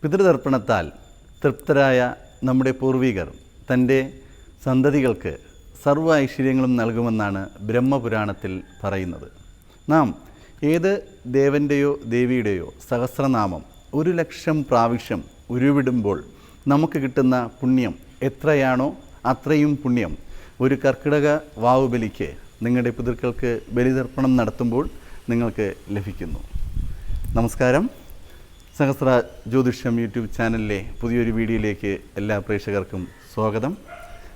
പിതൃതർപ്പണത്താൽ തൃപ്തരായ നമ്മുടെ പൂർവികർ തൻ്റെ സന്തതികൾക്ക് സർവ്വ ഐശ്വര്യങ്ങളും നൽകുമെന്നാണ് ബ്രഹ്മപുരാണത്തിൽ പറയുന്നത്. നാം ഏത് ദേവൻ്റെയോ ദേവിയുടെയോ സഹസ്രനാമം 1,00,000 പ്രാവശ്യം ഉരുവിടുമ്പോൾ നമുക്ക് കിട്ടുന്ന പുണ്യം എത്രയാണോ അത്രയും പുണ്യം ഒരു കർക്കിടക വാവുബലിക്ക് നിങ്ങളുടെ പിതൃക്കൾക്ക് ബലിതർപ്പണം നടത്തുമ്പോൾ നിങ്ങൾക്ക് ലഭിക്കുന്നു. നമസ്കാരം. സഹസ്ര ജ്യോതിഷം യൂട്യൂബ് ചാനലിലെ പുതിയൊരു വീഡിയോയിലേക്ക് എല്ലാ പ്രേക്ഷകർക്കും സ്വാഗതം.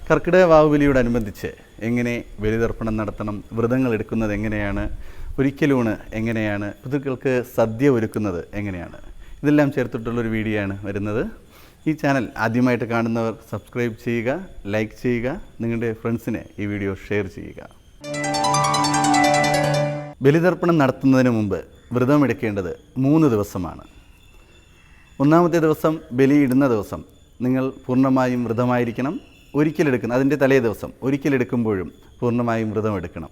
കർക്കിടക വാവുബലിയോടനുബന്ധിച്ച് എങ്ങനെ ബലിതർപ്പണം നടത്തണം, വ്രതങ്ങൾ എടുക്കുന്നത് എങ്ങനെയാണ്, ഒരിക്കലൂണ് എങ്ങനെയാണ്, പിതൃക്കൾക്ക് സദ്യ ഒരുക്കുന്നത് എങ്ങനെയാണ്, ഇതെല്ലാം ചേർത്തിട്ടുള്ളൊരു വീഡിയോ ആണ് വരുന്നത്. ഈ ചാനൽ ആദ്യമായിട്ട് കാണുന്നവർ സബ്സ്ക്രൈബ് ചെയ്യുക, ലൈക്ക് ചെയ്യുക, നിങ്ങളുടെ ഫ്രണ്ട്സിന് ഈ വീഡിയോ ഷെയർ ചെയ്യുക. ബലിതർപ്പണം നടത്തുന്നതിന് മുമ്പ് വ്രതമെടുക്കേണ്ടത് 3 ദിവസമാണ്. ഒന്നാമത്തെ ദിവസം ബലിയിടുന്ന ദിവസം നിങ്ങൾ പൂർണ്ണമായും വ്രതമായിരിക്കണം. ഒരിക്കലെടുക്കുന്ന അതിൻ്റെ തലേ ദിവസം ഒരിക്കലെടുക്കുമ്പോഴും പൂർണ്ണമായും വ്രതമെടുക്കണം.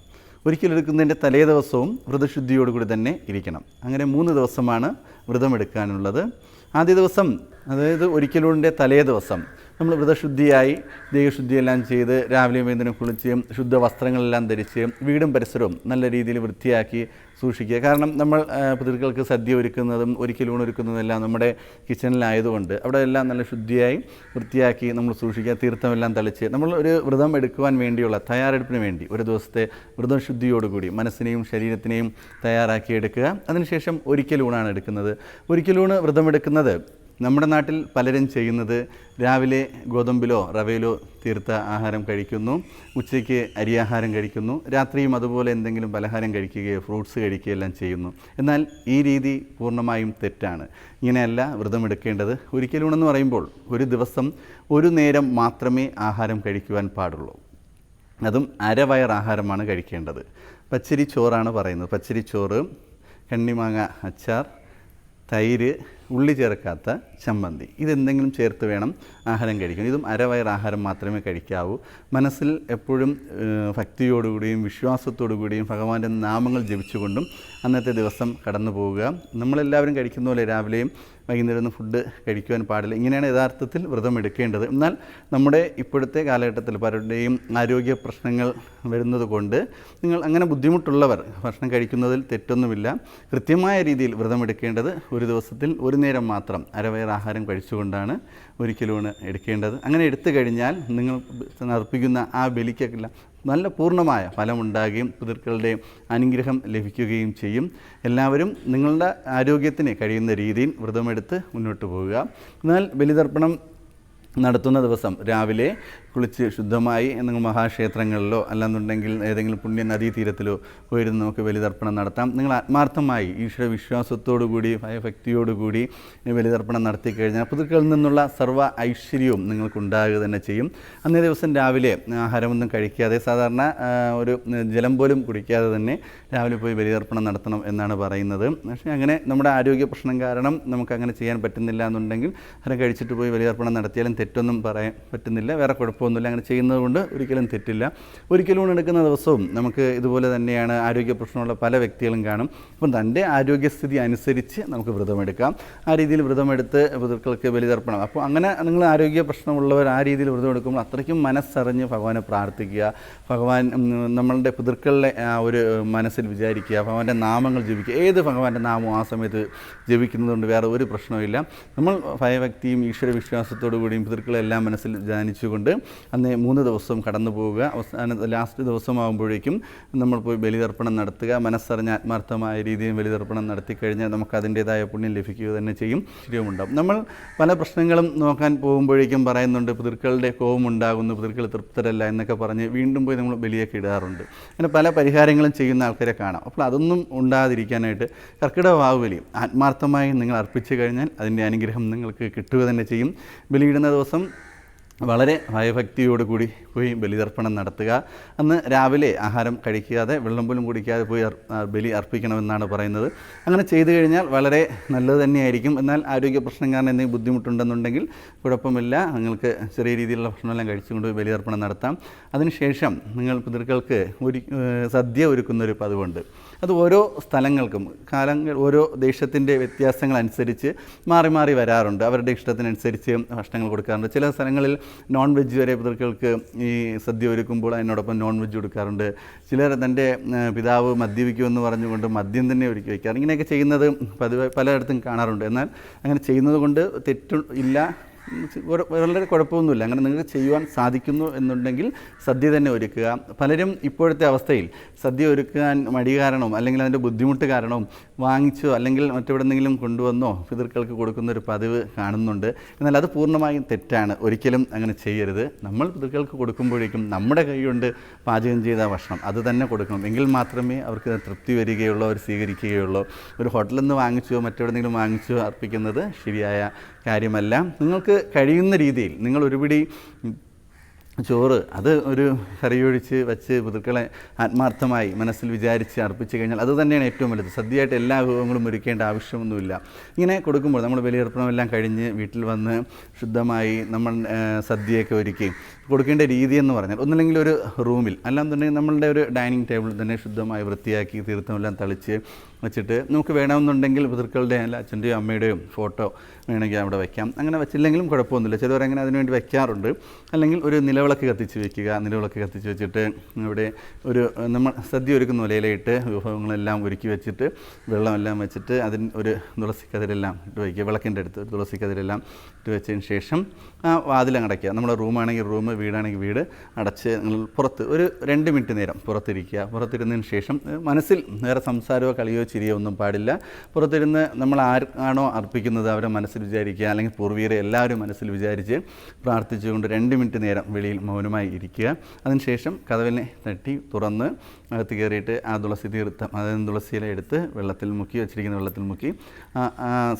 ഒരിക്കലെടുക്കുന്നതിൻ്റെ തലേ ദിവസവും വ്രതശുദ്ധിയോടുകൂടി തന്നെ ഇരിക്കണം. അങ്ങനെ 3 ദിവസമാണ് വ്രതമെടുക്കാനുള്ളത്. ആദ്യ ദിവസം, അതായത് ഒരിക്കലൂണിൻ്റെ തലേ ദിവസം നമ്മൾ വ്രതശുദ്ധിയായി ദേഹശുദ്ധിയെല്ലാം ചെയ്ത് രാവിലെ വൈകുന്നേരം കുളിച്ച് ശുദ്ധ വസ്ത്രങ്ങളെല്ലാം ധരിച്ച് വീടും പരിസരവും നല്ല രീതിയിൽ വൃത്തിയാക്കി സൂക്ഷിക്കുക. കാരണം നമ്മൾ പിതൃക്കൾക്ക് സദ്യ ഒരുക്കുന്നതും ഒരിക്കലൂണ് ഒരുക്കുന്നതും എല്ലാം നമ്മുടെ കിച്ചണിലായതുകൊണ്ട് അവിടെ എല്ലാം നല്ല ശുദ്ധിയായി വൃത്തിയാക്കി നമ്മൾ സൂക്ഷിക്കുക. തീർത്ഥമെല്ലാം തളിച്ച് നമ്മൾ ഒരു വ്രതം എടുക്കുവാൻ വേണ്ടിയുള്ള തയ്യാറെടുപ്പിന് വേണ്ടി ഒരു ദിവസത്തെ വ്രതശുദ്ധിയോടുകൂടി മനസ്സിനെയും ശരീരത്തിനെയും തയ്യാറാക്കി എടുക്കുക. അതിനുശേഷം ഒരിക്കലൂണാണ് എടുക്കുന്നത്. ഒരിക്കലൂണ് വ്രതമെടുക്കുന്നത് നമ്മുടെ നാട്ടിൽ പലരും ചെയ്യുന്നത് രാവിലെ ഗോതമ്പിലോ റവയിലോ തീർത്ത ആഹാരം കഴിക്കുന്നു, ഉച്ചയ്ക്ക് അരിയാഹാരം കഴിക്കുന്നു, രാത്രിയും അതുപോലെ എന്തെങ്കിലും പലഹാരം കഴിക്കുകയോ ഫ്രൂട്ട്സ് കഴിക്കുകയോ എല്ലാം ചെയ്യുന്നു. എന്നാൽ ഈ രീതി പൂർണ്ണമായും തെറ്റാണ്. ഇങ്ങനെയല്ല വ്രതമെടുക്കേണ്ടത്. ഒരിക്കലൂണെന്ന് പറയുമ്പോൾ ഒരു ദിവസം ഒരു നേരം മാത്രമേ ആഹാരം കഴിക്കുവാൻ പാടുള്ളൂ. അതും അരവയർ ആഹാരമാണ് കഴിക്കേണ്ടത്. പച്ചരി ചോറാണ് പറയുന്നത്. പച്ചരി ചോറ്, കണ്ണിമാങ്ങ അച്ചാർ, തൈര്, ഉള്ളി ചേർക്കാത്ത ചമ്മന്തി, ഇതെന്തെങ്കിലും ചേർത്ത് വേണം ആഹാരം കഴിക്കാൻ. ഇതും അരവയർ ആഹാരം മാത്രമേ കഴിക്കാവൂ. മനസ്സിൽ എപ്പോഴും ഭക്തിയോടുകൂടിയും വിശ്വാസത്തോടുകൂടിയും ഭഗവാന്റെ നാമങ്ങൾ ജപിച്ചുകൊണ്ടും അന്നത്തെ ദിവസം കടന്നു പോവുക. നമ്മളെല്ലാവരും കഴിക്കുന്ന പോലെ രാവിലെയും വൈകുന്നേരം ഫുഡ് കഴിക്കുവാൻ പാടില്ല. ഇങ്ങനെയാണ് യഥാർത്ഥത്തിൽ വ്രതം എടുക്കേണ്ടത്. എന്നാൽ നമ്മുടെ ഇപ്പോഴത്തെ കാലഘട്ടത്തിൽ പലരുടെയും ആരോഗ്യ പ്രശ്നങ്ങൾ വരുന്നത് കൊണ്ട് നിങ്ങൾ അങ്ങനെ ബുദ്ധിമുട്ടുള്ളവർ ഭക്ഷണം കഴിക്കുന്നതിൽ തെറ്റൊന്നുമില്ല. കൃത്യമായ രീതിയിൽ വ്രതം എടുക്കേണ്ടത് ഒരു ദിവസത്തിൽ ഒരു നേരം മാത്രം അരവയർ ആഹാരം കഴിച്ചുകൊണ്ടാണ് ഒരിക്കലൂണ് എടുക്കേണ്ടത്. അങ്ങനെ എടുത്തു കഴിഞ്ഞാൽ നിങ്ങൾ അർപ്പിക്കുന്ന ആ ബലിക്കെല്ലാം നല്ല പൂർണ്ണമായ ഫലമുണ്ടാകുകയും പിതൃക്കളുടെ അനുഗ്രഹം ലഭിക്കുകയും ചെയ്യും. എല്ലാവരും നിങ്ങളുടെ ആരോഗ്യത്തിന് കഴിയുന്ന രീതിയിൽ വ്രതമെടുത്ത് മുന്നോട്ട് പോവുക. എന്നാൽ ബലിതർപ്പണം നടത്തുന്ന ദിവസം രാവിലെ കുളിച്ച് ശുദ്ധമായി നിങ്ങൾ മഹാക്ഷേത്രങ്ങളിലോ അല്ലാന്നുണ്ടെങ്കിൽ ഏതെങ്കിലും പുണ്യ നദീതീരത്തിലോ പോയിരുന്ന് നമുക്ക് ബലിതർപ്പണം നടത്താം. നിങ്ങൾ ആത്മാർത്ഥമായി ഈശ്വര വിശ്വാസത്തോടുകൂടി ഭയഭക്തിയോടുകൂടി ബലിതർപ്പണം നടത്തി കഴിഞ്ഞാൽ പിതൃക്കളിൽ നിന്നുള്ള സർവ്വ ഐശ്വര്യവും നിങ്ങൾക്കുണ്ടാകുക തന്നെ ചെയ്യും. അന്നേ ദിവസം രാവിലെ ആഹാരമൊന്നും കഴിക്കാതെ സാധാരണ ഒരു ജലം പോലും കുടിക്കാതെ തന്നെ രാവിലെ പോയി ബലിതർപ്പണം നടത്തണം എന്നാണ് പറയുന്നത്. പക്ഷേ അങ്ങനെ നമ്മുടെ ആരോഗ്യ പ്രശ്നം കാരണം നമുക്കങ്ങനെ ചെയ്യാൻ പറ്റുന്നില്ല എന്നുണ്ടെങ്കിൽ ആഹാരം കഴിച്ചിട്ട് പോയി ബലിതർപ്പണം നടത്തിയാലും തെറ്റൊന്നും പറയാൻ പറ്റുന്നില്ല. വേറെ കുഴപ്പമൊന്നുമില്ല. അങ്ങനെ ചെയ്യുന്നത് കൊണ്ട് ഒരിക്കലും തെറ്റില്ല. ഒരിക്കലൂണ് എടുക്കുന്ന ദിവസവും നമുക്ക് ഇതുപോലെ തന്നെയാണ്. ആരോഗ്യ പ്രശ്നമുള്ള പല വ്യക്തികളും കാണും. അപ്പം തൻ്റെ ആരോഗ്യസ്ഥിതി അനുസരിച്ച് നമുക്ക് വ്രതമെടുക്കാം. ആ രീതിയിൽ വ്രതമെടുത്ത് പിതൃക്കൾക്ക് ബലിതർപ്പണം. അപ്പോൾ അങ്ങനെ നിങ്ങൾ ആരോഗ്യ പ്രശ്നമുള്ളവർ ആ രീതിയിൽ വ്രതമെടുക്കുമ്പോൾ അത്രയ്ക്കും മനസ്സറിഞ്ഞ് ഭഗവാനെ പ്രാർത്ഥിക്കുക. ഭഗവാൻ നമ്മളുടെ പിതൃക്കളുടെ ആ ഒരു മനസ്സിൽ വിചാരിക്കുക. ഭഗവാന്റെ നാമങ്ങൾ ജപിക്കുക. ഏത് ഭഗവാന്റെ നാമവും ആ സമയത്ത് ജപിക്കുന്നതുകൊണ്ട് വേറെ ഒരു പ്രശ്നവുമില്ല. നമ്മൾ ഭയഭക്തിയും ഈശ്വര വിശ്വാസത്തോടു കൂടിയും പിതൃക്കളെല്ലാം മനസ്സിൽ ധ്യാനിച്ചുകൊണ്ട് അന്ന് 3 ദിവസവും കടന്നു പോവുക. ലാസ്റ്റ് ദിവസമാകുമ്പോഴേക്കും നമ്മൾ പോയി ബലിതർപ്പണം നടത്തുക. മനസ്സറിഞ്ഞ ആത്മാർത്ഥമായ രീതിയിൽ ബലിതർപ്പണം നടത്തിക്കഴിഞ്ഞാൽ നമുക്ക് അതിൻ്റേതായ പുണ്യം ലഭിക്കുക തന്നെ ചെയ്യും. ശരിയുമുണ്ടാകും. നമ്മൾ പല പ്രശ്നങ്ങളും നോക്കാൻ പോകുമ്പോഴേക്കും പറയുന്നുണ്ട് പിതൃക്കളുടെ കോപം ഉണ്ടാകുന്നു, പിതൃക്കൾ തൃപ്തരല്ല എന്നൊക്കെ പറഞ്ഞ് വീണ്ടും പോയി നമ്മൾ ബലിയൊക്കെ ഇടാറുണ്ട്. അങ്ങനെ പല പരിഹാരങ്ങളും ചെയ്യുന്ന ആൾക്കാരെ കാണാം. അപ്പോൾ അതൊന്നും ഉണ്ടാകാതിരിക്കാനായിട്ട് കർക്കിടക വാവുബലി ആത്മാർത്ഥമായി നിങ്ങൾ അർപ്പിച്ചു കഴിഞ്ഞാൽ അതിൻ്റെ അനുഗ്രഹം നിങ്ങൾക്ക് കിട്ടുക തന്നെ ചെയ്യും. ബലിയിടുന്ന ദിവസം വളരെ ഭയഭക്തിയോടുകൂടി പോയി ബലിതർപ്പണം നടത്തുക. അന്ന് രാവിലെ ആഹാരം കഴിക്കാതെ വെള്ളം പോലും കുടിക്കാതെ പോയി ബലി അർപ്പിക്കണമെന്നാണ് പറയുന്നത്. അങ്ങനെ ചെയ്തു കഴിഞ്ഞാൽ വളരെ നല്ലത് തന്നെയായിരിക്കും. എന്നാൽ ആരോഗ്യ പ്രശ്നം കാരണം എന്തെങ്കിലും ബുദ്ധിമുട്ടുണ്ടെന്നുണ്ടെങ്കിൽ കുഴപ്പമില്ല, നിങ്ങൾക്ക് ചെറിയ രീതിയിലുള്ള ഭക്ഷണമെല്ലാം കഴിച്ചുകൊണ്ട് ബലിതർപ്പണം നടത്താം. അതിനുശേഷം നിങ്ങൾ പിതൃക്കൾക്ക് സദ്യ ഒരുക്കുന്നൊരു പതിവുണ്ട്. അത് ഓരോ സ്ഥലങ്ങൾക്കും ഓരോ ദേശത്തിൻ്റെ വ്യത്യാസങ്ങളനുസരിച്ച് മാറി മാറി വരാറുണ്ട്. അവരുടെ ഇഷ്ടത്തിനനുസരിച്ച് ഭക്ഷണങ്ങൾ കൊടുക്കാറുണ്ട്. ചില സ്ഥലങ്ങളിൽ നോൺ വെജ് വരെ പിതൃക്കൾക്ക് ഈ സദ്യ ഒരുക്കുമ്പോൾ അതിനോടൊപ്പം നോൺ വെജ് കൊടുക്കാറുണ്ട്. ചിലർ തൻ്റെ പിതാവ് മദ്യപിക്കുമെന്ന് പറഞ്ഞുകൊണ്ട് മദ്യം തന്നെ ഒരുക്കി വയ്ക്കാറ്. ഇങ്ങനെയൊക്കെ ചെയ്യുന്നത് പലയിടത്തും കാണാറുണ്ട്. എന്നാൽ അങ്ങനെ ചെയ്യുന്നത് കൊണ്ട് ഇല്ല, വളരെ കുഴപ്പമൊന്നുമില്ല. അങ്ങനെ നിങ്ങൾക്ക് ചെയ്യുവാൻ സാധിക്കുന്നു എന്നുണ്ടെങ്കിൽ സദ്യ തന്നെ ഒരുക്കുക. പലരും ഇപ്പോഴത്തെ അവസ്ഥയിൽ സദ്യ ഒരുക്കാൻ മടി കാരണവും അല്ലെങ്കിൽ അതിൻ്റെ ബുദ്ധിമുട്ട് കാരണവും വാങ്ങിച്ചോ അല്ലെങ്കിൽ മറ്റെവിടെന്നെങ്കിലും കൊണ്ടുവന്നോ പിതൃക്കൾക്ക് കൊടുക്കുന്നൊരു പതിവ് കാണുന്നുണ്ട്. എന്നാൽ അത് പൂർണ്ണമായും തെറ്റാണ്. ഒരിക്കലും അങ്ങനെ ചെയ്യരുത്. നമ്മൾ പിതൃക്കൾക്ക് കൊടുക്കുമ്പോഴേക്കും നമ്മുടെ കൈ കൊണ്ട് പാചകം ചെയ്ത ഭക്ഷണം അത് തന്നെ കൊടുക്കണം. എങ്കിൽ മാത്രമേ അവർക്ക് തൃപ്തി വരികയുള്ളൂ, അവർ സ്വീകരിക്കുകയുള്ളൂ. ഒരു ഹോട്ടലിൽ നിന്ന് വാങ്ങിച്ചോ മറ്റെവിടെന്നെങ്കിലും വാങ്ങിച്ചോ അർപ്പിക്കുന്നത് ശരിയായ കാര്യമല്ല. നിങ്ങൾക്ക് കഴിയുന്ന രീതിയിൽ നിങ്ങൾ ഒരു പിടി ചോറ് അത് ഒരു കറിയൊഴിച്ച് വച്ച് പിതൃക്കളെ ആത്മാർത്ഥമായി മനസ്സിൽ വിചാരിച്ച് അർപ്പിച്ച് കഴിഞ്ഞാൽ അത് തന്നെയാണ് ഏറ്റവും വലുത്. സദ്യയായിട്ട് എല്ലാ വിഭവങ്ങളും ഒരുക്കേണ്ട ആവശ്യമൊന്നുമില്ല. ഇങ്ങനെ കൊടുക്കുമ്പോൾ നമ്മൾ ബലിയർപ്പണമെല്ലാം കഴിഞ്ഞ് വീട്ടിൽ വന്ന് ശുദ്ധമായി നമ്മൾ സദ്യയൊക്കെ ഒരുക്കി കൊടുക്കേണ്ട രീതി എന്ന് പറഞ്ഞാൽ ഒന്നില്ലെങ്കിൽ ഒരു റൂമിൽ അല്ലാന്നുണ്ടെങ്കിൽ നമ്മളുടെ ഒരു ഡൈനിങ് ടേബിളിൽ തന്നെ ശുദ്ധമായി വൃത്തിയാക്കി തീർത്ഥമെല്ലാം തളിച്ച് വെച്ചിട്ട് നമുക്ക് വേണമെന്നുണ്ടെങ്കിൽ പിതൃക്കളുടെ അല്ല അച്ഛൻ്റെയോ അമ്മയുടെയോ ഫോട്ടോ വേണമെങ്കിൽ അവിടെ വയ്ക്കാം. അങ്ങനെ വെച്ചില്ലെങ്കിലും കുഴപ്പമൊന്നുമില്ല. ചിലവരങ്ങനെ അതിനുവേണ്ടി വയ്ക്കാറുണ്ട്. അല്ലെങ്കിൽ ഒരു നിലവിളക്ക് കത്തിച്ച് വയ്ക്കുക. നിലവിളക്ക് കത്തിച്ച് വെച്ചിട്ട് ഇവിടെ ഒരു നമ്മൾ സദ്യ ഒരുക്കുന്ന നിലയിലിട്ട് വിഭവങ്ങളെല്ലാം ഒരുക്കി വെച്ചിട്ട് വെള്ളമെല്ലാം വെച്ചിട്ട് അതിന് ഒരു തുളസിക്കതിരെല്ലാം ഇട്ട് വയ്ക്കുക. വിളക്കിൻ്റെ അടുത്ത് ഒരു തുളസിക്കതിരെല്ലാം ഇട്ട് വെച്ചതിന് ശേഷം ആ വാതിലടയ്ക്കുക. നമ്മുടെ റൂമാണെങ്കിൽ റൂം, വീടാണെങ്കിൽ വീട് അടച്ച് നിങ്ങൾ പുറത്ത് ഒരു 2 മിനിറ്റ് നേരം പുറത്തിരിക്കുക. പുറത്തിരുന്നതിന് ശേഷം മനസ്സിൽ വേറെ സംസാരമോ കളിയോ ചിരിയോ ഒന്നും പാടില്ല. പുറത്തിരുന്ന് നമ്മൾ ആരാണോ അർപ്പിക്കുന്നത് അവരെ മനസ്സിൽ വിചാരിക്കുക. അല്ലെങ്കിൽ പൂർവീകരെ എല്ലാവരും മനസ്സിൽ വിചാരിച്ച് പ്രാർത്ഥിച്ചുകൊണ്ട് 2 മിനിറ്റ് നേരം വെളിയിൽ മൗനമായി ഇരിക്കുക. അതിനുശേഷം കതവിനെ തട്ടി തുറന്ന് അകത്ത് കയറിയിട്ട് ആ തുളസി തീർത്ഥം അതായത് തുളസിയില എടുത്ത് വെള്ളത്തിൽ മുക്കി വെച്ചിരിക്കുന്ന വെള്ളത്തിൽ മുക്കി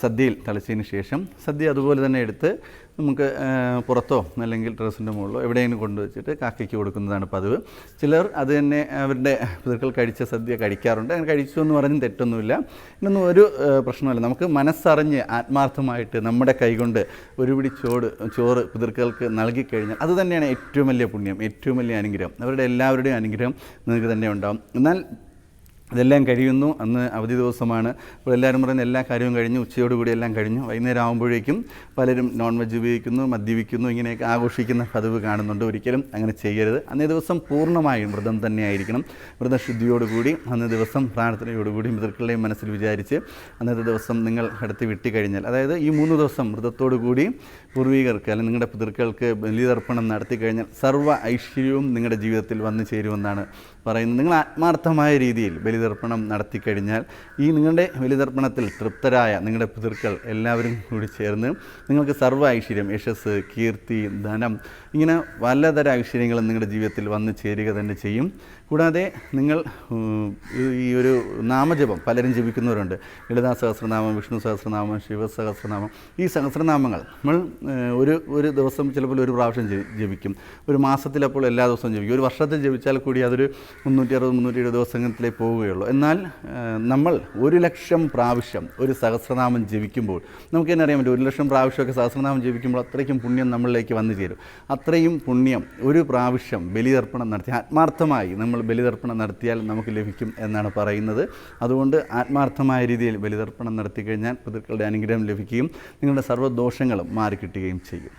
സദ്യയിൽ തളിച്ചതിന് ശേഷം സദ്യ അതുപോലെ തന്നെ എടുത്ത് നമുക്ക് പുറത്തോ അല്ലെങ്കിൽ ടെറസിൻ്റെ മുകളിലോ എവിടെയെങ്കിലും കൊണ്ടുവച്ചിട്ട് കാക്കയ്ക്ക് കൊടുക്കുന്നതാണ് പതിവ്. ചിലർ അത് തന്നെ അവരുടെ പിതൃക്കൾ കഴിച്ച സദ്യ കഴിക്കാറുണ്ട്. അങ്ങനെ കഴിച്ചു എന്ന് പറഞ്ഞും തെറ്റൊന്നുമില്ല. ഇതൊന്നും ഒരു പ്രശ്നമല്ല. നമുക്ക് മനസ്സറിഞ്ഞ് ആത്മാർത്ഥമായിട്ട് നമ്മുടെ കൈകൊണ്ട് ഒരു പിടി ചോറ് പിതൃക്കൾക്ക് നൽകിക്കഴിഞ്ഞാൽ അത് തന്നെയാണ് ഏറ്റവും വലിയ പുണ്യം, ഏറ്റവും വലിയ അനുഗ്രഹം. അവരുടെ എല്ലാവരുടെയും അനുഗ്രഹം നിങ്ങൾക്ക് തന്നെ ഉണ്ടാകും. എന്നാൽ ഇതെല്ലാം കഴിയുന്നു. അന്ന് അവധി ദിവസമാണ്. അപ്പോൾ എല്ലാവരും പറയുന്ന എല്ലാ കാര്യവും കഴിഞ്ഞു, ഉച്ചയോടുകൂടി എല്ലാം കഴിഞ്ഞു. വൈകുന്നേരം ആകുമ്പോഴേക്കും പലരും നോൺ വെജ് ഉപയോഗിക്കുന്നു, മദ്യപിക്കുന്നു, ഇങ്ങനെയൊക്കെ ആഘോഷിക്കുന്ന പതിവ് കാണുന്നുണ്ട്. ഒരിക്കലും അങ്ങനെ ചെയ്യരുത്. അന്നേ ദിവസം പൂർണ്ണമായും വ്രതം തന്നെയായിരിക്കണം. വ്രതശുദ്ധിയോടുകൂടി അന്നേ ദിവസം പ്രാർത്ഥനയോടുകൂടി പിതൃക്കളുടെയും മനസ്സിൽ വിചാരിച്ച് അന്നത്തെ ദിവസം നിങ്ങൾ അടുത്ത് വിട്ടുകഴിഞ്ഞാൽ, അതായത് ഈ 3 ദിവസം വ്രതത്തോടുകൂടി പൂർവികർക്ക് അല്ലെങ്കിൽ നിങ്ങളുടെ പിതൃക്കൾക്ക് ബലിതർപ്പണം നടത്തി കഴിഞ്ഞാൽ സർവ്വ ഐശ്വര്യവും നിങ്ങളുടെ ജീവിതത്തിൽ വന്നു ചേരുമെന്നാണ് പറയുന്നത്. നിങ്ങൾ ആത്മാർത്ഥമായ രീതിയിൽ ബലിതർപ്പണം നടത്തിക്കഴിഞ്ഞാൽ ഈ നിങ്ങളുടെ ബലിതർപ്പണത്തിൽ തൃപ്തരായ നിങ്ങളുടെ പിതൃക്കൾ എല്ലാവരും കൂടി ചേർന്ന് നിങ്ങൾക്ക് സർവ്വ ഐശ്വര്യം, യശസ്സ്, കീർത്തി, ധനം, ഇങ്ങനെ പലതര ഐശ്വര്യങ്ങളും നിങ്ങളുടെ ജീവിതത്തിൽ വന്നു ചേരുക തന്നെ ചെയ്യും. കൂടാതെ നിങ്ങൾ ഈ ഒരു നാമജപം പലരും ജപിക്കുന്നവരുണ്ട്. ലളിതാ സഹസ്രനാമം, വിഷ്ണു സഹസ്രനാമം, ശിവസഹസ്രനാമം. ഈ സഹസ്രനാമങ്ങൾ നമ്മൾ ഒരു ദിവസം ചിലപ്പോൾ ഒരു പ്രാവശ്യം ജപിക്കും. ഒരു മാസത്തിലപ്പോൾ എല്ലാ ദിവസവും ജപിക്കും. ഒരു വർഷത്തിൽ ജപിച്ചാൽ കൂടി അതൊരു 360-370 ദിവസത്തിലേ പോവുകയുള്ളൂ. എന്നാൽ നമ്മൾ 1,00,000 പ്രാവശ്യം ഒരു സഹസ്രനാമം ജപിക്കുമ്പോൾ നമുക്ക് തന്നെ അറിയാൻ പറ്റും. 1,00,000 പ്രാവശ്യമൊക്കെ സഹസ്രനാമം ജപിക്കുമ്പോൾ അത്രയ്ക്കും പുണ്യം നമ്മളിലേക്ക് വന്നു ചേരും. അത്രയും പുണ്യം ഒരു പ്രാവശ്യം ബലിതർപ്പണം നടത്തി ആത്മാർത്ഥമായി നമ്മൾ ബലിതർപ്പണം നടത്തിയാൽ നമുക്ക് ലഭിക്കും എന്നാണ് പറയുന്നത്. അതുകൊണ്ട് ആത്മാർത്ഥമായ രീതിയിൽ ബലിതർപ്പണം നടത്തി കഴിഞ്ഞാൽ പിതൃക്കളുടെ അനുഗ്രഹം ലഭിക്കുകയും നിങ്ങളുടെ സർവ്വദോഷങ്ങളും മാറിക്കിട്ടുകയും ചെയ്യും.